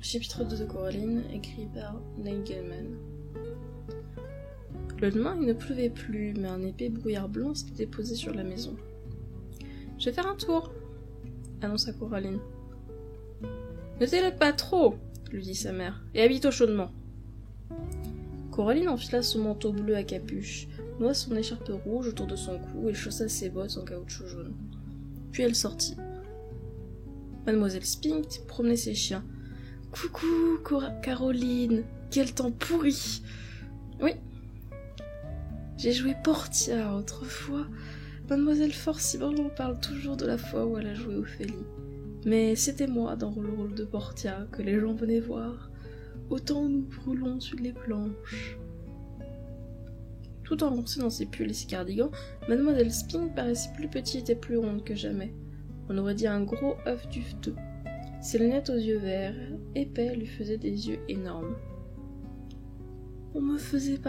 Chapitre 2 de Coraline, écrit par Neil Gaiman. Le lendemain, il ne pleuvait plus, mais un épais brouillard blanc s'était déposé sur la maison. « Je vais faire un tour !» annonça Coraline. « Ne t'élève pas trop !» lui dit sa mère, « et habille-toi chaudement !» Coraline enfila son manteau bleu à capuche, noua son écharpe rouge autour de son cou et chaussa ses bottes en caoutchouc jaune. Puis elle sortit. Mademoiselle Spink promenait ses chiens. « Coucou, Caroline, quel temps pourri !»« Oui, j'ai joué Portia autrefois. Mademoiselle Forcible en parle toujours de la fois où elle a joué Ophélie. Mais c'était moi dans le rôle de Portia que les gens venaient voir. Autant nous brûlons sur les planches. » Tout engoncée dans ses pulls et ses cardigans, Mademoiselle Spink paraissait plus petite et plus ronde que jamais. On aurait dit un gros œuf duveteux. Ses lunettes aux yeux verts, épais, lui faisaient des yeux énormes. « On me faisait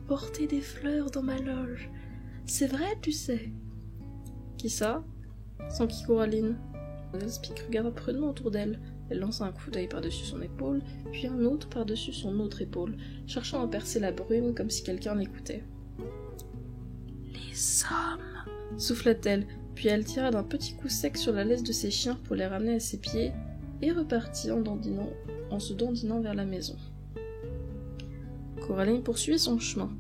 porter des fleurs dans ma loge. C'est vrai, tu sais. » « Qui ça ?» s'enquit Coraline. Mademoiselle Spink regarda prudemment autour d'elle. Elle lança un coup d'œil par-dessus son épaule, puis un autre par-dessus son autre épaule, cherchant à percer la brume comme si quelqu'un l'écoutait. « Les hommes !» souffla-t-elle, puis elle tira d'un petit coup sec sur la laisse de ses chiens pour les ramener à ses pieds, et repartit en se dandinant vers la maison. Coraline poursuivit son chemin.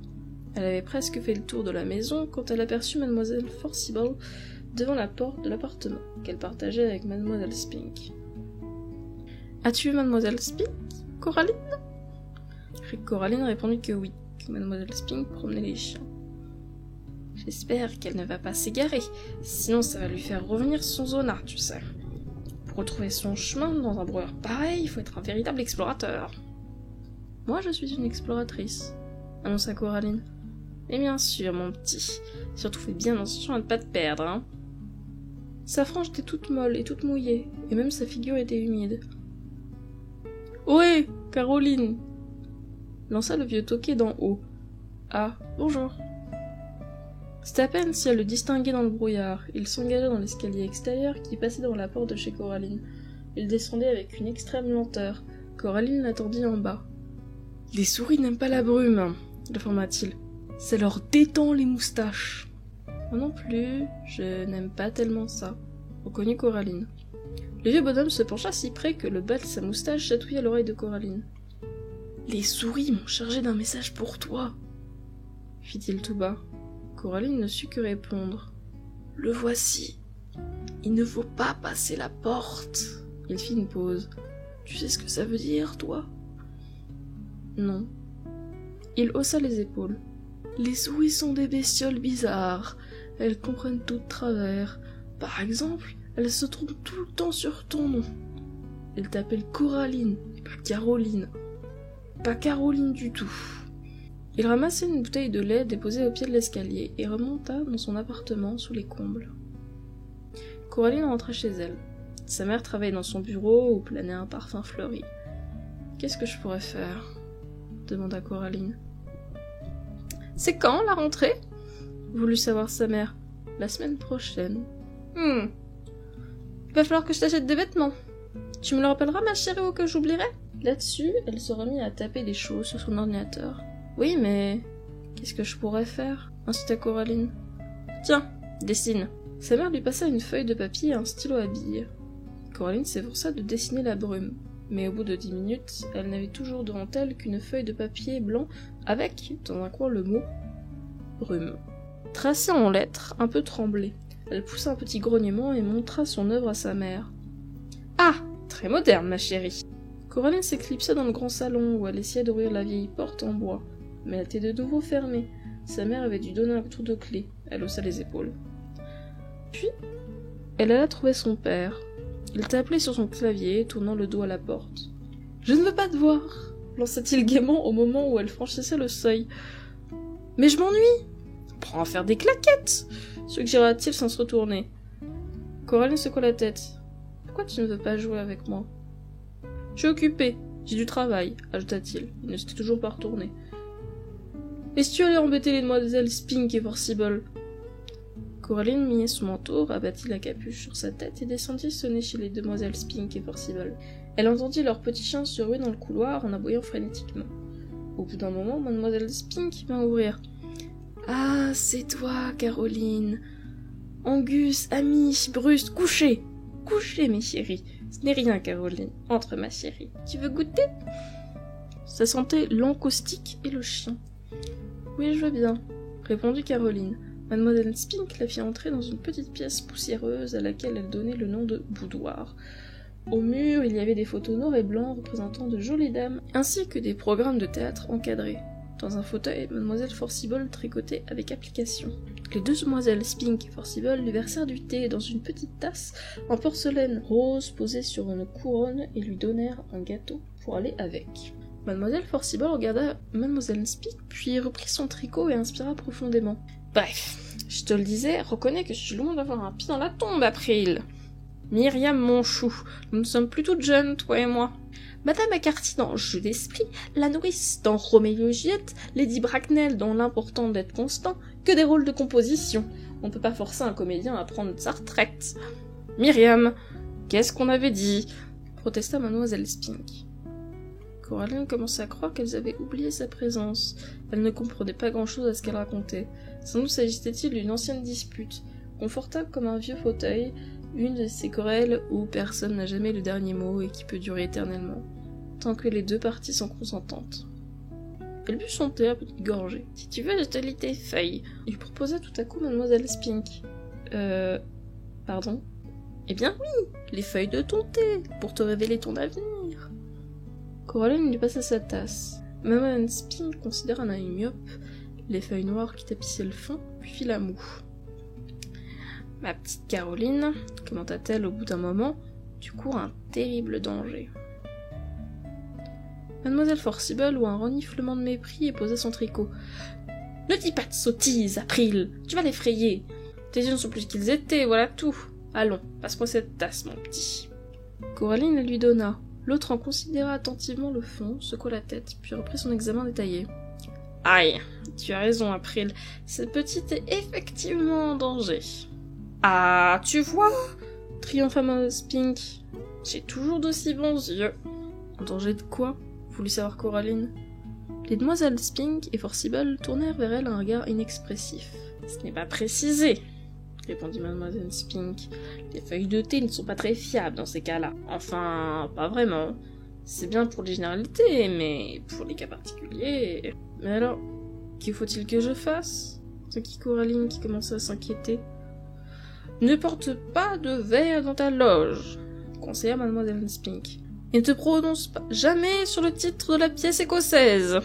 Elle avait presque fait le tour de la maison quand elle aperçut Mademoiselle Forcible devant la porte de l'appartement qu'elle partageait avec Mademoiselle Spink. « As-tu vu Mademoiselle Spink, Coraline ?» Coraline répondit que oui, que Mademoiselle Spink promenait les chiens. « J'espère qu'elle ne va pas s'égarer, sinon ça va lui faire revenir son zona, tu sais. Pour retrouver son chemin dans un brouillard pareil, il faut être un véritable explorateur. »« Moi, je suis une exploratrice, » annonça Coraline. « Et bien sûr, mon petit. Surtout fais bien attention à ne pas te perdre, hein. » Sa frange était toute molle et toute mouillée, et même sa figure était humide. « Ohé, Caroline !» lança le vieux toqué d'en haut. « Ah, bonjour !» C'était à peine si elle le distinguait dans le brouillard. Il s'engagea dans l'escalier extérieur qui passait devant la porte de chez Coraline. Il descendait avec une extrême lenteur. Coraline l'attendit en bas. « Les souris n'aiment pas la brume, » informa-t-il. « Ça leur détend les moustaches. »« Moi non plus, je n'aime pas tellement ça, » reconnut Coraline. Le vieux bonhomme se pencha si près que le bas de sa moustache chatouilla l'oreille de Coraline. « Les souris m'ont chargé d'un message pour toi, » fit-il tout bas. Coraline ne sut que répondre. « Le voici. Il ne faut pas passer la porte. » Il fit une pause. « Tu sais ce que ça veut dire, toi ?» « Non. » Il haussa les épaules. « Les souris sont des bestioles bizarres. Elles comprennent tout de travers. Par exemple, elles se trompent tout le temps sur ton nom. Elles t'appellent Coraline, et pas Caroline. Pas Caroline du tout. » Il ramassa une bouteille de lait déposée au pied de l'escalier et remonta dans son appartement sous les combles. Coraline rentra chez elle. Sa mère travaillait dans son bureau où planait un parfum fleuri. « Qu'est-ce que je pourrais faire ?» demanda Coraline. « C'est quand, la rentrée ?» voulut savoir sa mère. « La semaine prochaine. »« Il va falloir que je t'achète des vêtements. Tu me le rappelleras, ma chérie, ou que j'oublierai ?» Là-dessus, elle se remit à taper des choses sur son ordinateur. « Oui, mais... qu'est-ce que je pourrais faire ?» incita Coraline. « Tiens, dessine. » Sa mère lui passa une feuille de papier et un stylo à billes. Coraline s'efforça de dessiner la brume. Mais au bout de 10 minutes, elle n'avait toujours devant elle qu'une feuille de papier blanc avec, dans un coin, le mot « brume ». Tracé en lettres, un peu tremblée, elle poussa un petit grognement et montra son œuvre à sa mère. « Ah, très moderne, ma chérie !» Coraline s'éclipsa dans le grand salon où elle essayait d'ouvrir la vieille porte en bois, mais elle était de nouveau fermée. Sa mère avait dû donner un coup de clé. Elle haussa les épaules. Puis, elle alla trouver son père. Il t'appelait sur son clavier, tournant le dos à la porte. « Je ne veux pas te voir !» lança-t-il gaiement au moment où elle franchissait le seuil. « Mais je m'ennuie !»« Prends à faire des claquettes !» suggéra-t-il sans se retourner. Coraline secoua la tête. « Pourquoi tu ne veux pas jouer avec moi ?»« Je suis occupée, j'ai du travail, » ajouta-t-il. Il ne s'était toujours pas retourné. « Et si tu allais embêter les demoiselles Spink et Forcible ?» Coraline mit son manteau, rabattit la capuche sur sa tête et descendit sonner chez les demoiselles Spink et Forcible. Elle entendit leur petit chien se ruer dans le couloir en aboyant frénétiquement. Au bout d'un moment, Mademoiselle Spink vint ouvrir. « Ah, c'est toi, Caroline. Angus, Amy, Bruce, couchez. Couchez, mes chéris. Ce n'est rien, Caroline. Entre, ma chérie. Tu veux goûter ?» Ça sentait l'encaustique et le chien. « Oui, je veux bien, » répondit Caroline. Mademoiselle Spink la fit entrer dans une petite pièce poussiéreuse à laquelle elle donnait le nom de boudoir. Au mur, il y avait des photos noirs et blancs représentant de jolies dames, ainsi que des programmes de théâtre encadrés. Dans un fauteuil, Mademoiselle Forcible tricotait avec application. Les deux demoiselles Spink et Forcible lui versèrent du thé dans une petite tasse en porcelaine rose posée sur une couronne et lui donnèrent un gâteau pour aller avec. Mademoiselle Forcible regarda Mademoiselle Spink, puis reprit son tricot et inspira profondément. « Bref, je te le disais, reconnais que je suis loin d'avoir un pied dans la tombe, April. Myriam, mon chou, nous ne sommes plus toutes jeunes, toi et moi. Madame McCarthy dans Jeu d'esprit, la nourrice dans Roméo et Juliette, Lady Bracknell dans L'important d'être constant, que des rôles de composition. On ne peut pas forcer un comédien à prendre sa retraite. Myriam, qu'est-ce qu'on avait dit ?» protesta Mademoiselle Spink. Coraline commençait à croire qu'elles avaient oublié sa présence. Elle ne comprenait pas grand-chose à ce qu'elle racontait. Sans doute s'agissait-il d'une ancienne dispute, confortable comme un vieux fauteuil, une de ces querelles où personne n'a jamais le dernier mot et qui peut durer éternellement, tant que les deux parties sont consentantes. Elle but son thé à petite gorgée. « Si tu veux, je te lis tes feuilles. » lui proposa tout à coup Mademoiselle Spink. Pardon ? Eh bien oui, les feuilles de ton thé, pour te révéler ton avenir. Coraline lui passa sa tasse. Mademoiselle Spink considéra un œil myope les feuilles noires qui tapissaient le fond, puis fit la moue. « Ma petite Caroline, commenta-t-elle au bout d'un moment, tu cours un terrible danger. » Mademoiselle Forcible eut un reniflement de mépris et posa son tricot. « Ne dis pas de sottises, April, tu vas l'effrayer. Tes yeux ne sont plus ce qu'ils étaient, voilà tout. Allons, passe-moi cette tasse, mon petit. » Coraline la lui donna. L'autre en considéra attentivement le fond, secoua la tête, puis reprit son examen détaillé. « Aïe, tu as raison, April, cette petite est effectivement en danger. »« Ah, tu vois !» triompha Mademoiselle Spink. « J'ai toujours d'aussi bons yeux. »« En danger de quoi ?» voulut savoir Coraline. Les demoiselles Spink et Forcible tournèrent vers elle un regard inexpressif. « Ce n'est pas précisé, » répondit Mademoiselle Spink. « Les feuilles de thé ne sont pas très fiables dans ces cas-là. Enfin, pas vraiment. C'est bien pour les généralités, mais pour les cas particuliers... » « Mais alors, qu'il faut-il que je fasse ?» s'inquiéta Coraline qui commençait à s'inquiéter. « Ne porte pas de verre dans ta loge, » conseilla Mademoiselle Spink. « Et ne te prononce pas jamais sur le titre de la pièce écossaise, »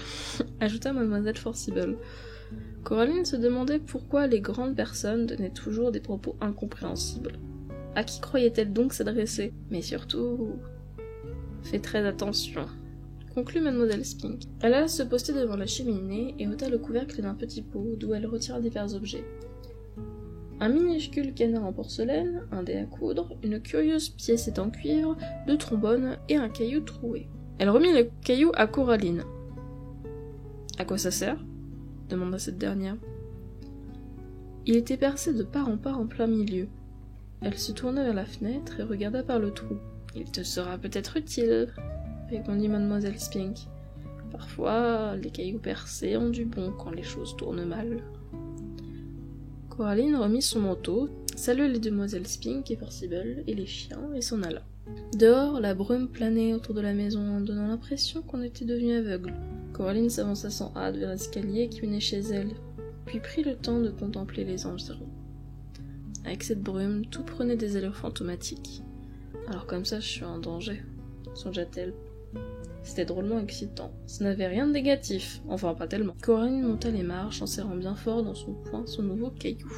ajouta Mademoiselle Forcible. Coraline se demandait pourquoi les grandes personnes donnaient toujours des propos incompréhensibles. À qui croyait-elle donc s'adresser ? Mais surtout, fais très attention, conclut Mademoiselle Spink. Elle alla se poster devant la cheminée et ôta le couvercle d'un petit pot d'où elle retira divers objets. Un minuscule canard en porcelaine, un dé à coudre, une curieuse pièce en cuivre, 2 trombones et un caillou troué. Elle remit le caillou à Coraline. « À quoi ça sert ?» demanda cette dernière. Il était percé de part en plein milieu. Elle se tourna vers la fenêtre et regarda par le trou. « Il te sera peut-être utile, » répondit Mademoiselle Spink. « Parfois, les cailloux percés ont du bon quand les choses tournent mal. » Coraline remit son manteau, salua les demoiselles Spink et Forcible et les chiens et s'en alla. Dehors, la brume planait autour de la maison, donnant l'impression qu'on était devenu aveugle. Coraline s'avança sans hâte vers l'escalier qui menait chez elle, puis prit le temps de contempler les environs. Avec cette brume, tout prenait des allures fantomatiques. Alors comme ça, je suis en danger, songea-t-elle. C'était drôlement excitant. Ça n'avait rien de négatif, enfin pas tellement. Coraline monta les marches en serrant bien fort dans son poing son nouveau caillou.